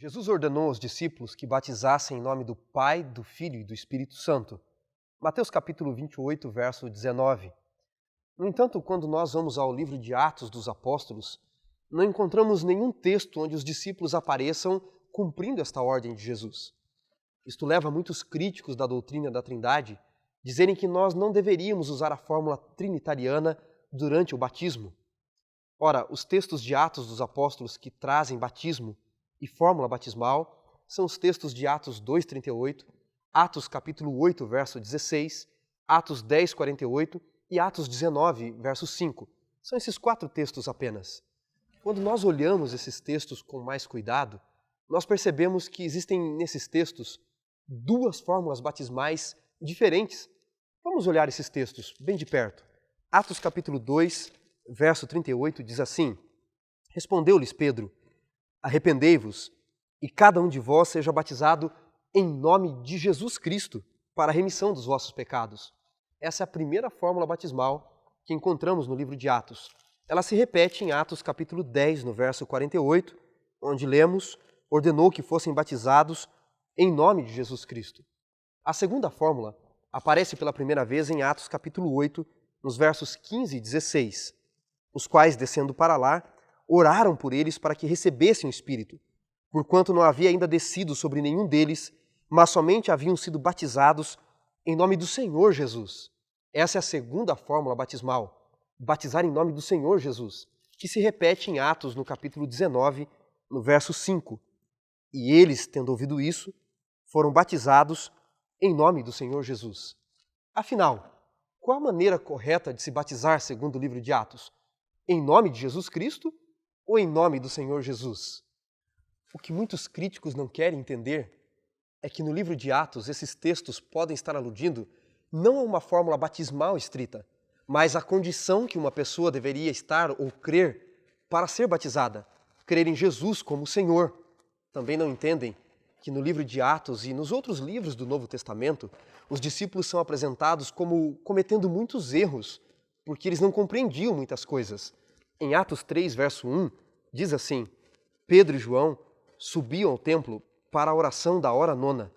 Jesus ordenou aos discípulos que batizassem em nome do Pai, do Filho e do Espírito Santo. Mateus capítulo 28, verso 19. No entanto, quando nós vamos ao livro de Atos dos Apóstolos, não encontramos nenhum texto onde os discípulos apareçam cumprindo esta ordem de Jesus. Isto leva muitos críticos da doutrina da Trindade dizerem que nós não deveríamos usar a fórmula trinitariana durante o batismo. Ora, os textos de Atos dos Apóstolos que trazem batismo e fórmula batismal são os textos de Atos 2,38, Atos capítulo 8, verso 16, Atos 10, 48 e Atos 19, verso 5. São esses 4 textos apenas. Quando nós olhamos esses textos com mais cuidado, nós percebemos que existem nesses textos 2 fórmulas batismais diferentes. Vamos olhar esses textos bem de perto. Atos capítulo 2, verso 38 diz assim: Respondeu-lhes Pedro: Arrependei-vos, e cada um de vós seja batizado em nome de Jesus Cristo, para a remissão dos vossos pecados. Essa é a primeira fórmula batismal que encontramos no livro de Atos. Ela se repete em Atos capítulo 10, no verso 48, onde lemos: ordenou que fossem batizados em nome de Jesus Cristo. A segunda fórmula aparece pela primeira vez em Atos capítulo 8, nos versos 15 e 16, os quais, descendo para lá, oraram por eles para que recebessem o Espírito, porquanto não havia ainda descido sobre nenhum deles, mas somente haviam sido batizados em nome do Senhor Jesus. Essa é a segunda fórmula batismal, batizar em nome do Senhor Jesus, que se repete em Atos no capítulo 19, no verso 5. E eles, tendo ouvido isso, foram batizados em nome do Senhor Jesus. Afinal, qual a maneira correta de se batizar segundo o livro de Atos? Em nome de Jesus Cristo ou em nome do Senhor Jesus? O que muitos críticos não querem entender é que no livro de Atos esses textos podem estar aludindo não a uma fórmula batismal estrita, mas à condição que uma pessoa deveria estar ou crer para ser batizada, crer em Jesus como Senhor. Também não entendem que no livro de Atos e nos outros livros do Novo Testamento, os discípulos são apresentados como cometendo muitos erros, porque eles não compreendiam muitas coisas. Em Atos 3, verso 1, diz assim: Pedro e João subiam ao templo para a oração da hora nona.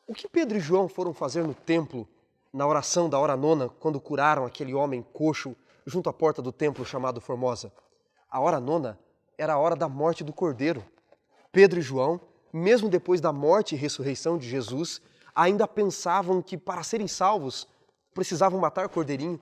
O que Pedro e João foram fazer no templo na oração da hora nona quando curaram aquele homem coxo junto à porta do templo chamado Formosa? A hora nona era a hora da morte do Cordeiro. Pedro e João, mesmo depois da morte e ressurreição de Jesus, ainda pensavam que para serem salvos precisavam matar o cordeirinho.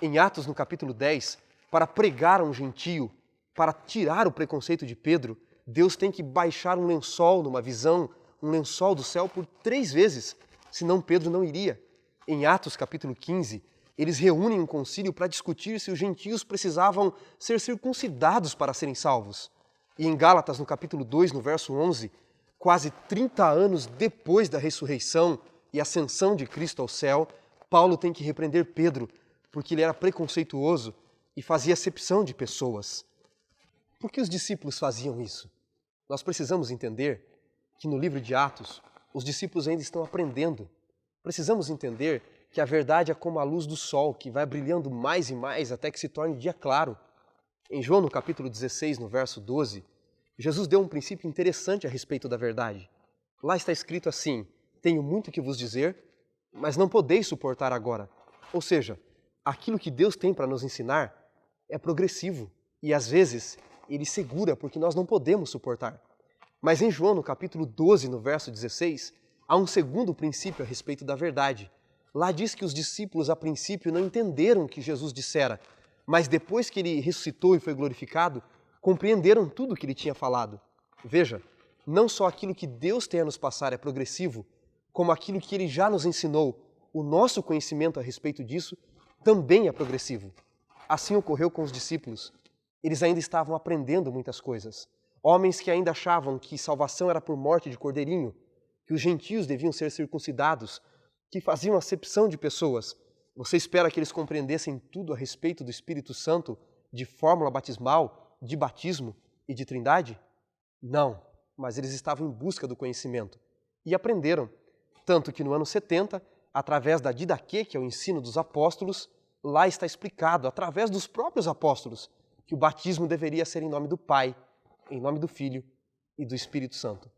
Em Atos, no capítulo 10, para pregar a um gentio, para tirar o preconceito de Pedro, Deus tem que baixar um lençol numa visão, um lençol do céu por 3 vezes, senão Pedro não iria. Em Atos capítulo 15, eles reúnem um concílio para discutir se os gentios precisavam ser circuncidados para serem salvos. E em Gálatas, no capítulo 2, no verso 11, quase 30 anos depois da ressurreição e ascensão de Cristo ao céu, Paulo tem que repreender Pedro, porque ele era preconceituoso e fazia acepção de pessoas. Por que os discípulos faziam isso? Nós precisamos entender que no livro de Atos, os discípulos ainda estão aprendendo. Precisamos entender que a verdade é como a luz do sol, que vai brilhando mais e mais até que se torne dia claro. Em João, no capítulo 16, no verso 12, Jesus deu um princípio interessante a respeito da verdade. Lá está escrito assim: tenho muito que vos dizer, mas não podeis suportar agora. Ou seja, aquilo que Deus tem para nos ensinar é progressivo e às vezes ele segura porque nós não podemos suportar. Mas em João, no capítulo 12, no verso 16, há um segundo princípio a respeito da verdade. Lá diz que os discípulos a princípio não entenderam o que Jesus dissera, mas depois que ele ressuscitou e foi glorificado, compreenderam tudo o que ele tinha falado. Veja, não só aquilo que Deus tem a nos passar é progressivo, como aquilo que ele já nos ensinou, o nosso conhecimento a respeito disso também é progressivo. Assim ocorreu com os discípulos. Eles ainda estavam aprendendo muitas coisas. Homens que ainda achavam que salvação era por morte de cordeirinho, que os gentios deviam ser circuncidados, que faziam acepção de pessoas. Você espera que eles compreendessem tudo a respeito do Espírito Santo, de fórmula batismal, de batismo e de trindade? Não, mas eles estavam em busca do conhecimento e aprenderam. Tanto que no ano 70, através da Didaquê, que é o ensino dos apóstolos, lá está explicado, através dos próprios apóstolos, que o batismo deveria ser em nome do Pai, em nome do Filho e do Espírito Santo.